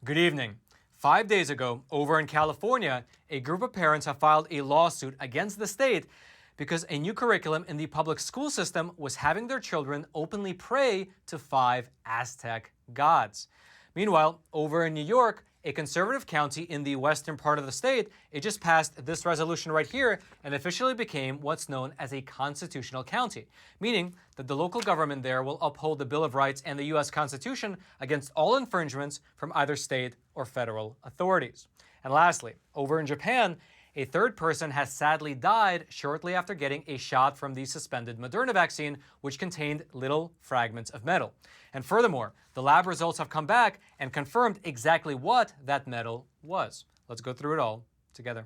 Good evening. 5 days ago, over in California, a group of parents have filed a lawsuit against the state because a new curriculum in the public school system was having their children openly pray to 5 Aztec gods. Meanwhile, over in New York, a conservative county in the western part of the state, it just passed this resolution right here and officially became what's known as a constitutional county, meaning that the local government there will uphold the Bill of Rights and the U.S. Constitution against all infringements from either state or federal authorities. And lastly, over in Japan, a third person has sadly died shortly after getting a shot from the suspended Moderna vaccine, which contained little fragments of metal. And furthermore, the lab results have come back and confirmed exactly what that metal was. Let's go through it all together.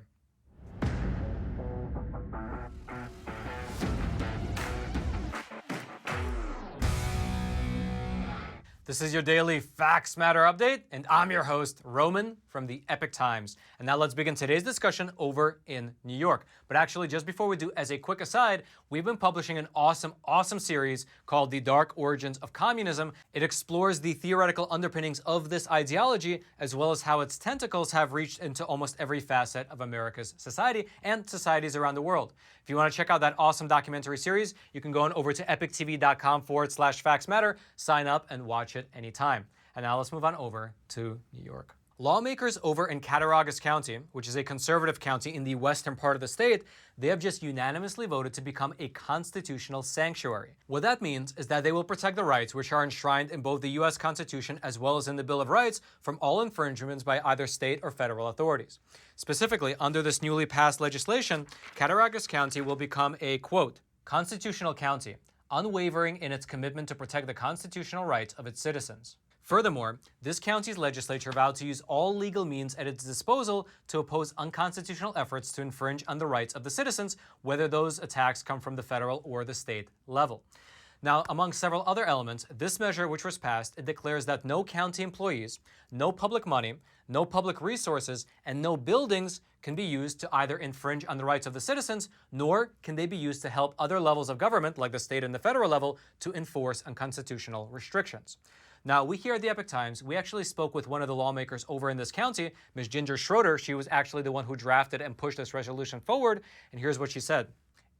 This is your daily Facts Matter update, and I'm your host, Roman from the Epoch Times. And now let's begin today's discussion over in New York. But actually, just before we do, as a quick aside, we've been publishing an awesome series called The Dark Origins of Communism. It explores the theoretical underpinnings of this ideology, as well as how its tentacles have reached into almost every facet of America's society and societies around the world. If you want to check out that awesome documentary series, you can go on over to epochtv.com/factsmatter, sign up and watch it anytime. And now let's move on over to New York. Lawmakers over in Cattaraugus County, which is a conservative county in the western part of the state, they have just unanimously voted to become a constitutional sanctuary. What that means is that they will protect the rights which are enshrined in both the U.S. Constitution as well as in the Bill of Rights from all infringements by either state or federal authorities. Specifically, under this newly passed legislation, Cattaraugus County will become a, quote, constitutional county, unwavering in its commitment to protect the constitutional rights of its citizens. Furthermore, this county's legislature vowed to use all legal means at its disposal to oppose unconstitutional efforts to infringe on the rights of the citizens, whether those attacks come from the federal or the state level. Now, among several other elements, this measure, which was passed, it declares that no county employees, no public money, no public resources, and no buildings can be used to either infringe on the rights of the citizens, nor can they be used to help other levels of government, like the state and the federal level, to enforce unconstitutional restrictions. Now, we here at the Epoch Times, we actually spoke with one of the lawmakers over in this county, Ms. Ginger Schroeder. She was actually the one who drafted and pushed this resolution forward, and here's what she said.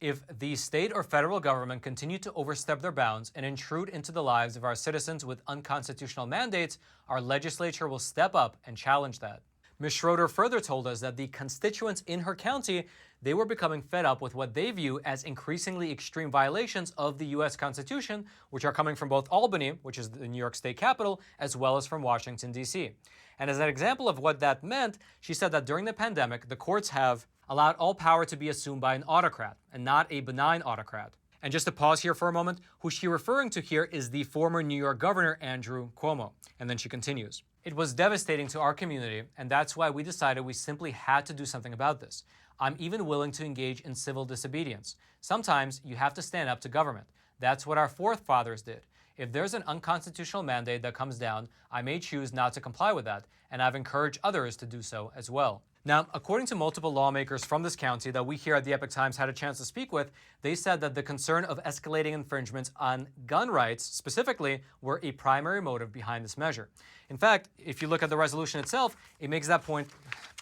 If the state or federal government continue to overstep their bounds and intrude into the lives of our citizens with unconstitutional mandates, our legislature will step up and challenge that. Ms. Schroeder further told us that the constituents in her county, they were becoming fed up with what they view as increasingly extreme violations of the U.S. Constitution, which are coming from both Albany, which is the New York state capital, as well as from Washington, D.C. And as an example of what that meant, she said that during the pandemic, the courts have allowed all power to be assumed by an autocrat and not a benign autocrat. And just to pause here for a moment, who she's referring to here is the former New York governor, Andrew Cuomo. And then she continues. It was devastating to our community, and that's why we decided we simply had to do something about this. I'm even willing to engage in civil disobedience. Sometimes you have to stand up to government. That's what our forefathers did. If there's an unconstitutional mandate that comes down, I may choose not to comply with that, and I've encouraged others to do so as well. Now, according to multiple lawmakers from this county that we here at the Epoch Times had a chance to speak with, they said that the concern of escalating infringements on gun rights specifically were a primary motive behind this measure. In fact, if you look at the resolution itself, it makes that point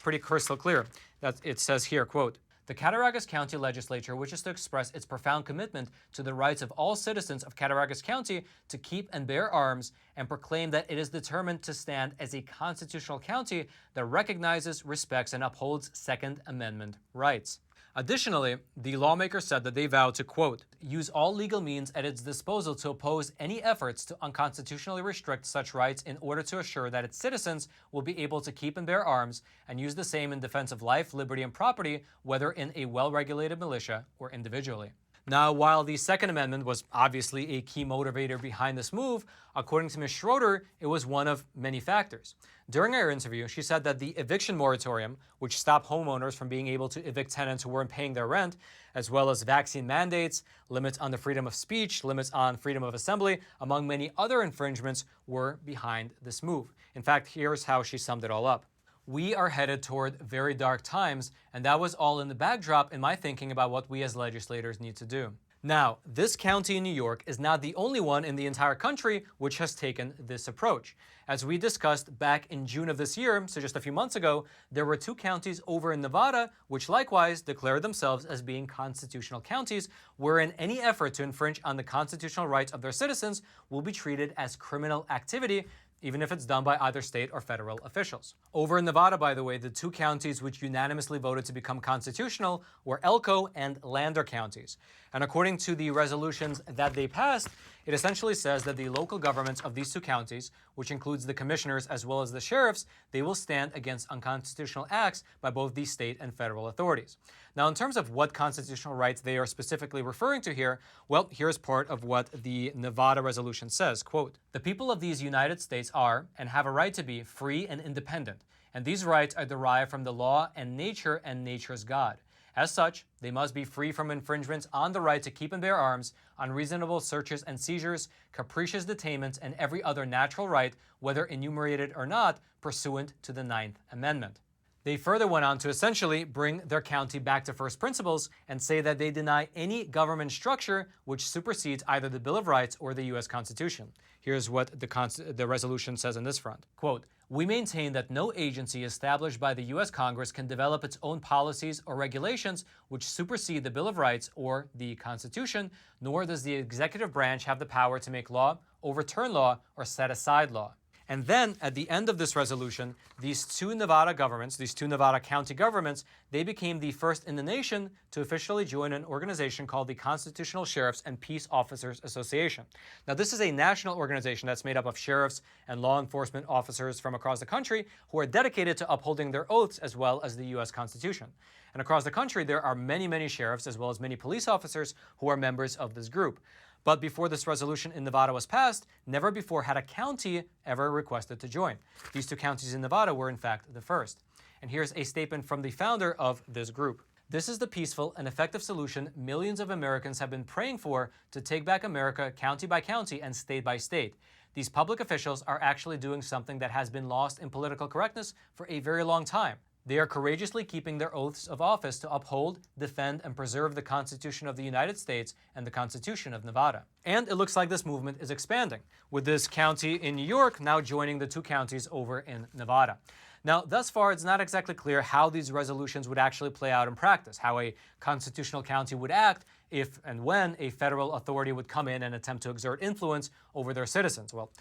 pretty crystal clear. That it says here, quote, the Cattaraugus County Legislature wishes to express its profound commitment to the rights of all citizens of Cattaraugus County to keep and bear arms and proclaim that it is determined to stand as a constitutional county that recognizes, respects, and upholds Second Amendment rights. Additionally, the lawmaker said that they vow to, quote, use all legal means at its disposal to oppose any efforts to unconstitutionally restrict such rights in order to assure that its citizens will be able to keep and bear arms and use the same in defense of life, liberty, and property, whether in a well-regulated militia or individually. Now, while the Second Amendment was obviously a key motivator behind this move, according to Ms. Schroeder, it was one of many factors. During our interview, she said that the eviction moratorium, which stopped homeowners from being able to evict tenants who weren't paying their rent, as well as vaccine mandates, limits on the freedom of speech, limits on freedom of assembly, among many other infringements, were behind this move. In fact, here's how she summed it all up. We are headed toward very dark times, and that was all in the backdrop in my thinking about what we as legislators need to do. Now, this county in New York is not the only one in the entire country which has taken this approach. As we discussed back in June of this year, so just a few months ago, there were 2 counties over in Nevada which likewise declared themselves as being constitutional counties, wherein any effort to infringe on the constitutional rights of their citizens will be treated as criminal activity, even if it's done by either state or federal officials. Over in Nevada, by the way, the 2 counties which unanimously voted to become constitutional were Elko and Lander counties. And according to the resolutions that they passed, it essentially says that the local governments of these 2 counties, which includes the commissioners as well as the sheriffs, they will stand against unconstitutional acts by both the state and federal authorities. Now, in terms of what constitutional rights they are specifically referring to here, well, here's part of what the Nevada resolution says, quote, "The people of these United States are and have a right to be free and independent, and these rights are derived from the law and nature's God. As such, they must be free from infringements on the right to keep and bear arms, unreasonable searches and seizures, capricious detainments, and every other natural right, whether enumerated or not, pursuant to the 9th Amendment." They further went on to essentially bring their county back to first principles and say that they deny any government structure which supersedes either the Bill of Rights or the U.S. Constitution. Here's what the resolution says on this front. Quote, "We maintain that no agency established by the U.S. Congress can develop its own policies or regulations which supersede the Bill of Rights or the Constitution, nor does the executive branch have the power to make law, overturn law, or set aside law." And then, at the end of this resolution, these 2 Nevada governments, these 2 Nevada county governments, they became the first in the nation to officially join an organization called the Constitutional Sheriffs and Peace Officers Association. Now, this is a national organization that's made up of sheriffs and law enforcement officers from across the country who are dedicated to upholding their oaths as well as the U.S. Constitution. And across the country, there are many, many sheriffs as well as many police officers who are members of this group. But before this resolution in Nevada was passed, never before had a county ever requested to join. These 2 counties in Nevada were in fact the first. And here's a statement from the founder of this group. "This is the peaceful and effective solution millions of Americans have been praying for to take back America county by county and state by state. These public officials are actually doing something that has been lost in political correctness for a very long time. They are courageously keeping their oaths of office to uphold, defend, and preserve the Constitution of the United States and the Constitution of Nevada." And it looks like this movement is expanding, with this county in New York now joining the 2 counties over in Nevada. Now, thus far, it's not exactly clear how these resolutions would actually play out in practice, how a constitutional county would act if and when a federal authority would come in and attempt to exert influence over their citizens. Well,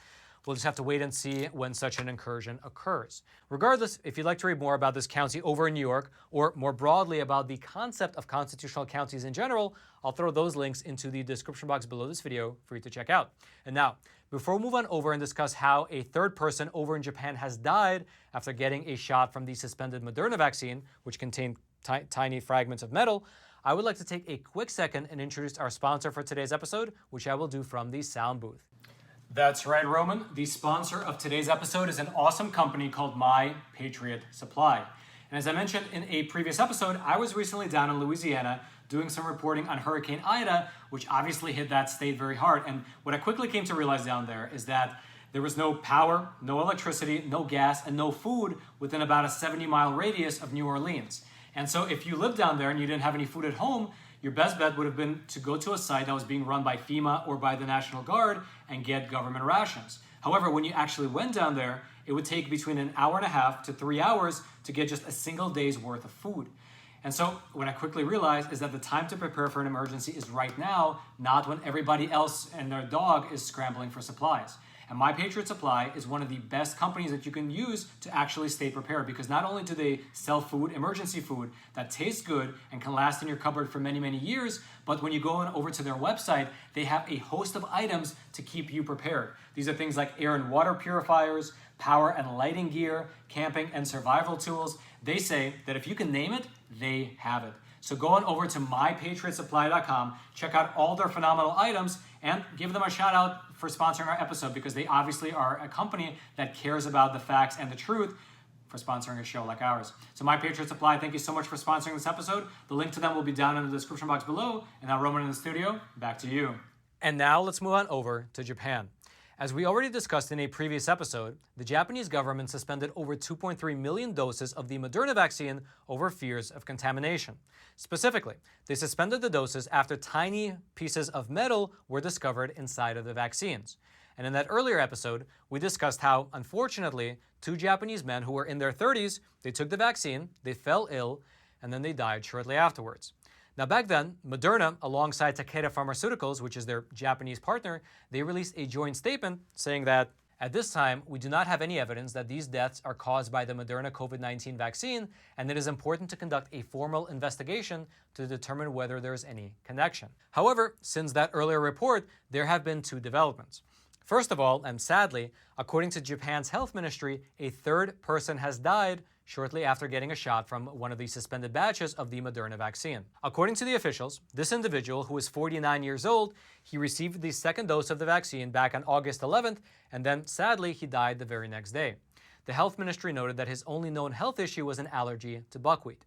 we'll just have to wait and see when such an incursion occurs. Regardless, if you'd like to read more about this county over in New York, or more broadly about the concept of constitutional counties in general, I'll throw those links into the description box below this video for you to check out. And now, before we move on over and discuss how a 3rd person over in Japan has died after getting a shot from the suspended Moderna vaccine, which contained tiny fragments of metal, I would like to take a quick second and introduce our sponsor for today's episode, which I will do from the sound booth. That's right, Roman. The sponsor of today's episode is an awesome company called Patriot Supply. And as I mentioned in a previous episode, I was recently down in Louisiana doing some reporting on Hurricane Ida, which obviously hit that state very hard. And what I quickly came to realize down there is that there was no power, no electricity, no gas, and no food within about a 70-mile radius of New Orleans. And so if you lived down there and you didn't have any food at home, your best bet would have been to go to a site that was being run by FEMA or by the National Guard and get government rations. However, when you actually went down there, it would take between an hour and a half to 3 hours to get just a single day's worth of food. And so what I quickly realized is that the time to prepare for an emergency is right now, not when everybody else and their dog is scrambling for supplies. And Patriot Supply is one of the best companies that you can use to actually stay prepared, because not only do they sell food, emergency food, that tastes good and can last in your cupboard for many, many years, but when you go on over to their website, they have a host of items to keep you prepared. These are things like air and water purifiers, power and lighting gear, camping and survival tools. They say that if you can name it, they have it. So go on over to mypatriotsupply.com, check out all their phenomenal items, and give them a shout out for sponsoring our episode, because they obviously are a company that cares about the facts and the truth for sponsoring a show like ours. So My Patriot Supply, thank you so much for sponsoring this episode. The link to them will be down in the description box below. And now, Roman in the studio, back to you. And now let's move on over to Japan. As we already discussed in a previous episode, the Japanese government suspended over 2.3 million doses of the Moderna vaccine over fears of contamination. Specifically, they suspended the doses after tiny pieces of metal were discovered inside of the vaccines. And in that earlier episode, we discussed how, unfortunately, 2 Japanese men who were in their 30s, they took the vaccine, they fell ill, and then they died shortly afterwards. Now back then, Moderna, alongside Takeda Pharmaceuticals, which is their Japanese partner, they released a joint statement saying that, at this time, we do not have any evidence that these deaths are caused by the Moderna COVID-19 vaccine, and it is important to conduct a formal investigation to determine whether there is any connection. However, since that earlier report, there have been 2 developments. First of all, and sadly, according to Japan's health ministry, a 3rd person has died shortly after getting a shot from one of the suspended batches of the Moderna vaccine. According to the officials, this individual, who is 49 years old, he received the 2nd dose of the vaccine back on August 11th, and then sadly he died the very next day. The health ministry noted that his only known health issue was an allergy to buckwheat.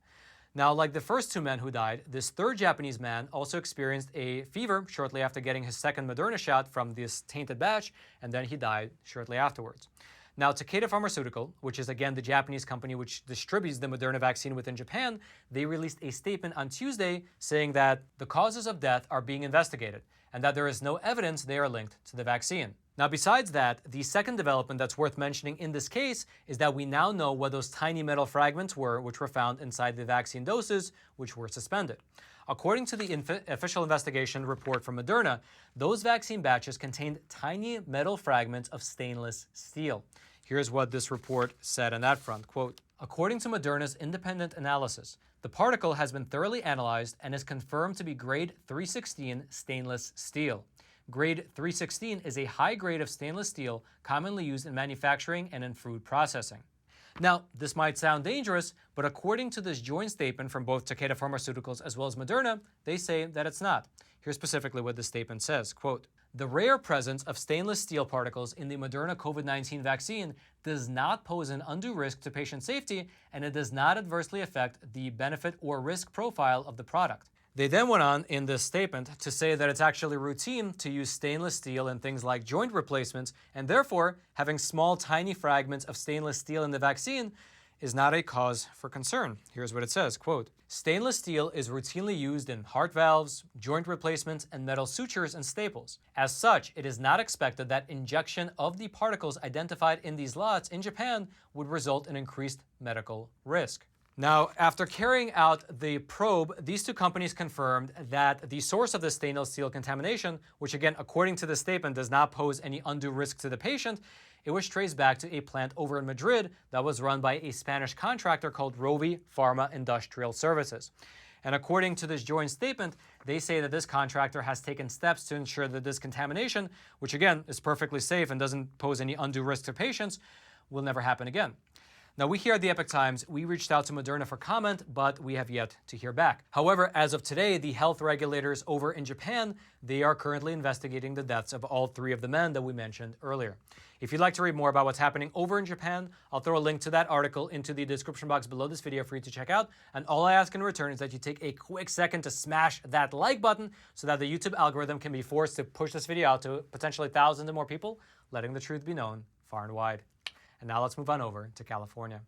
Now, like the first 2 men who died, this 3rd Japanese man also experienced a fever shortly after getting his 2nd Moderna shot from this tainted batch, and then he died shortly afterwards. Now, Takeda Pharmaceutical, which is again the Japanese company which distributes the Moderna vaccine within Japan, they released a statement on Tuesday saying that the causes of death are being investigated and that there is no evidence they are linked to the vaccine. Now, besides that, the second development that's worth mentioning in this case is that we now know what those tiny metal fragments were, which were found inside the vaccine doses, which were suspended. According to the official investigation report from Moderna, those vaccine batches contained tiny metal fragments of stainless steel. Here's what this report said on that front. Quote, according to Moderna's independent analysis, the particle has been thoroughly analyzed and is confirmed to be grade 316 stainless steel. Grade 316 is a high grade of stainless steel commonly used in manufacturing and in food processing. Now, this might sound dangerous, but according to this joint statement from both Takeda Pharmaceuticals as well as Moderna, they say that it's not. Here's specifically what the statement says, quote, the rare presence of stainless steel particles in the Moderna COVID-19 vaccine does not pose an undue risk to patient safety, and it does not adversely affect the benefit or risk profile of the product. They then went on in this statement to say that it's actually routine to use stainless steel in things like joint replacements, and therefore having small, tiny fragments of stainless steel in the vaccine is not a cause for concern. Here's what it says, quote, stainless steel is routinely used in heart valves, joint replacements, and metal sutures and staples. As such, it is not expected that injection of the particles identified in these lots in Japan would result in increased medical risk. Now, after carrying out the probe, these 2 companies confirmed that the source of the stainless steel contamination, which again, according to the statement, does not pose any undue risk to the patient, it was traced back to a plant over in Madrid that was run by a Spanish contractor called Rovi Pharma Industrial Services. And according to this joint statement, they say that this contractor has taken steps to ensure that this contamination, which again is perfectly safe and doesn't pose any undue risk to patients, will never happen again. Now, we here at the Epoch Times, we reached out to Moderna for comment, but we have yet to hear back. However, as of today, the health regulators over in Japan, they are currently investigating the deaths of all 3 of the men that we mentioned earlier. If you'd like to read more about what's happening over in Japan, I'll throw a link to that article into the description box below this video for you to check out. And all I ask in return is that you take a quick second to smash that like button so that the YouTube algorithm can be forced to push this video out to potentially thousands of more people, letting the truth be known far and wide. And now let's move on over to California.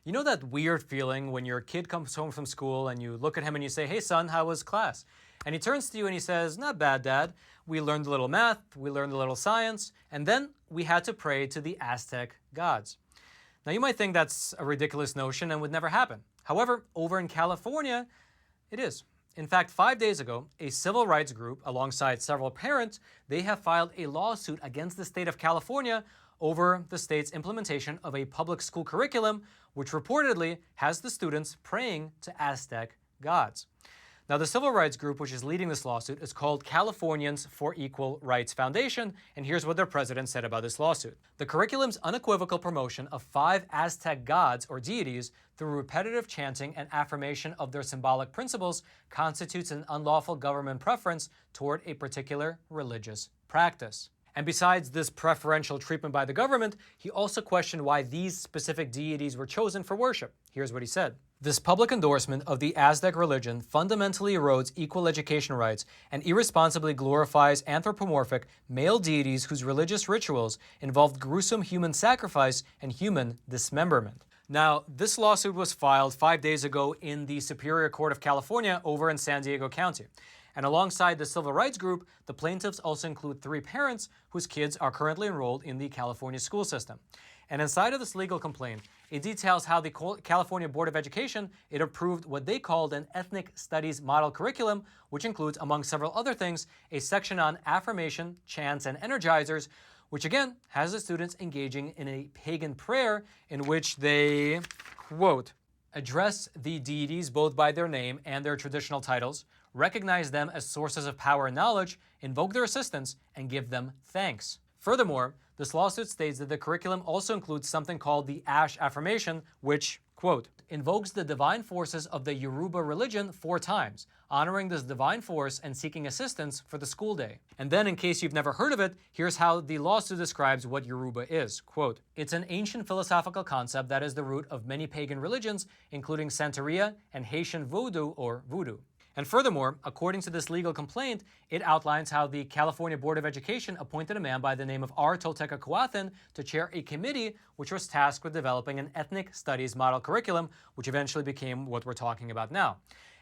You know that weird feeling when your kid comes home from school and you look at him and you say, hey son, how was class? And he turns to you and he says, not bad, Dad. We learned a little math, we learned a little science, and then we had to pray to the Aztec gods. Now you might think that's a ridiculous notion and would never happen. However, over in California, it is. In fact, 5 days ago, a civil rights group alongside several parents, they have filed a lawsuit against the state of California over the state's implementation of a public school curriculum, which reportedly has the students praying to Aztec gods. Now, the civil rights group which is leading this lawsuit is called Californians for Equal Rights Foundation, and here's what their president said about this lawsuit. The curriculum's unequivocal promotion of 5 Aztec gods or deities through repetitive chanting and affirmation of their symbolic principles constitutes an unlawful government preference toward a particular religious practice. And besides this preferential treatment by the government, he also questioned why these specific deities were chosen for worship. Here's what he said. This public endorsement of the Aztec religion fundamentally erodes equal education rights and irresponsibly glorifies anthropomorphic male deities whose religious rituals involved gruesome human sacrifice and human dismemberment. Now, this lawsuit was filed 5 days ago in the Superior Court of California over in San Diego County. And alongside the civil rights group, the plaintiffs also include 3 parents whose kids are currently enrolled in the California school system. And inside of this legal complaint, it details how the California Board of Education, it approved what they called an ethnic studies model curriculum, which includes, among several other things, a section on affirmation, chants, and energizers, which again has the students engaging in a pagan prayer in which they, quote, address the deities both by their name and their traditional titles, recognize them as sources of power and knowledge, invoke their assistance, and give them thanks. Furthermore, this lawsuit states that the curriculum also includes something called the Ash Affirmation, which, quote, invokes the divine forces of the Yoruba religion 4 times, honoring this divine force and seeking assistance for the school day. And then, in case you've never heard of it, here's how the lawsuit describes what Yoruba is. Quote, it's an ancient philosophical concept that is the root of many pagan religions, including Santeria and Haitian Vodou or Voodoo. And furthermore, according to this legal complaint, it outlines how the California Board of Education appointed a man by the name of R. Tolteca to chair a committee which was tasked with developing an ethnic studies model curriculum, which eventually became what we're talking about now.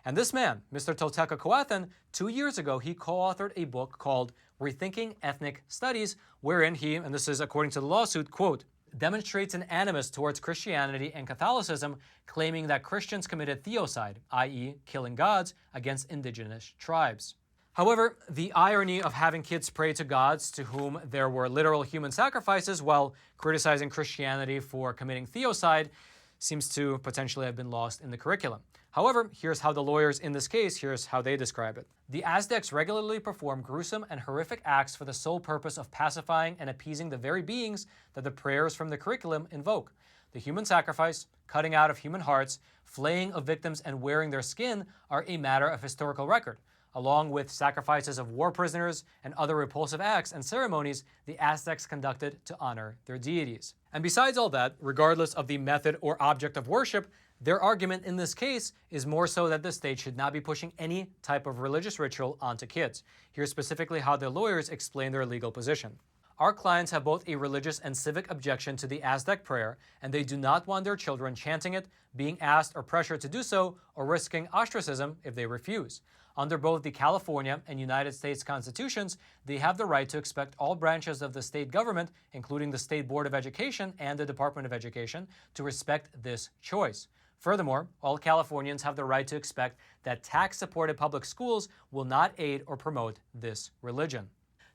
And this man, Mr. Tolteca 2 years ago, he co-authored a book called Rethinking Ethnic Studies, wherein he, and this is according to the lawsuit, quote, demonstrates an animus towards Christianity and Catholicism, claiming that Christians committed theocide, i.e., killing gods, against indigenous tribes. However, the irony of having kids pray to gods to whom there were literal human sacrifices while criticizing Christianity for committing theocide seems to potentially have been lost in the curriculum. However, here's how the lawyers in this case, here's how they describe it. The Aztecs regularly perform gruesome and horrific acts for the sole purpose of pacifying and appeasing the very beings that the prayers from the curriculum invoke. The human sacrifice, cutting out of human hearts, flaying of victims, and wearing their skin are a matter of historical record. Along with sacrifices of war prisoners and other repulsive acts and ceremonies the Aztecs conducted to honor their deities. And besides all that, regardless of the method or object of worship, their argument in this case is more so that the state should not be pushing any type of religious ritual onto kids. Here's specifically how their lawyers explain their legal position. Our clients have both a religious and civic objection to the Aztec prayer, and they do not want their children chanting it, being asked or pressured to do so, or risking ostracism if they refuse. Under both the California and United States constitutions, they have the right to expect all branches of the state government, including the State Board of Education and the Department of Education, to respect this choice. Furthermore, all Californians have the right to expect that tax-supported public schools will not aid or promote this religion.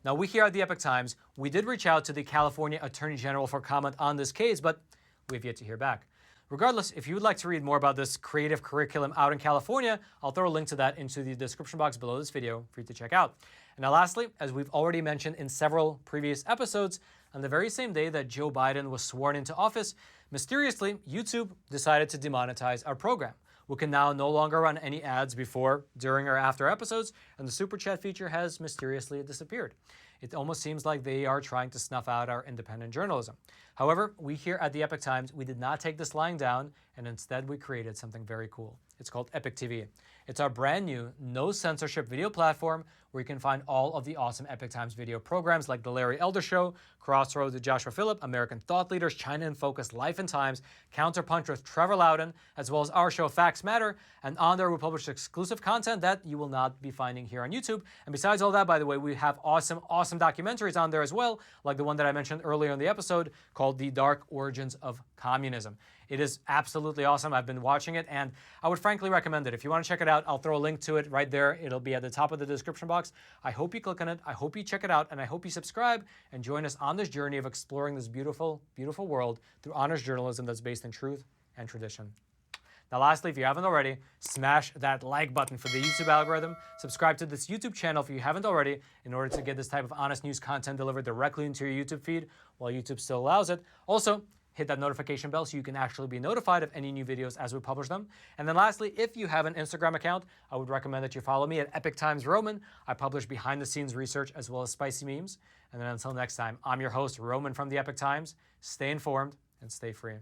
Now, we here at the Epoch Times, we did reach out to the California Attorney General for comment on this case, but we've yet to hear back. Regardless, if you would like to read more about this creative curriculum out in California, I'll throw a link to that into the description box below this video for you to check out. And now lastly, as we've already mentioned in several previous episodes, on the very same day that Joe Biden was sworn into office, mysteriously, YouTube decided to demonetize our program. We can now no longer run any ads before, during, or after episodes, and the Super Chat feature has mysteriously disappeared. It almost seems like they are trying to snuff out our independent journalism. However, we here at the Epoch Times, we did not take this lying down, and instead we created something very cool. It's called Epoch TV. It's our brand new, no censorship video platform where you can find all of the awesome Epoch Times video programs like The Larry Elder Show, Crossroads with Joshua Phillip, American Thought Leaders, China in Focus, Life and Times, Counterpunch with Trevor Loudon, as well as our show Facts Matter. And on there we publish exclusive content that you will not be finding here on YouTube. And besides all that, by the way, we have awesome documentaries on there as well, like the one that I mentioned earlier in the episode called The Dark Origins of Communism. It is absolutely awesome. I've been watching it, and I would frankly recommend it. If you want to check it out, I'll throw a link to it right there. It'll be at the top of the description box. I hope you click on it. I hope you check it out, and I hope you subscribe and join us on this journey of exploring this beautiful, beautiful world through honest journalism that's based in truth and tradition. Now, lastly, if you haven't already, smash that like button for the YouTube algorithm. Subscribe to this YouTube channel if you haven't already in order to get this type of honest news content delivered directly into your YouTube feed while YouTube still allows it. Also, hit that notification bell so you can actually be notified of any new videos as we publish them. And then lastly, if you have an Instagram account, I would recommend that you follow me at Epoch Times Roman. I publish behind-the-scenes research as well as spicy memes. And then until next time, I'm your host, Roman from the Epoch Times. Stay informed and stay free.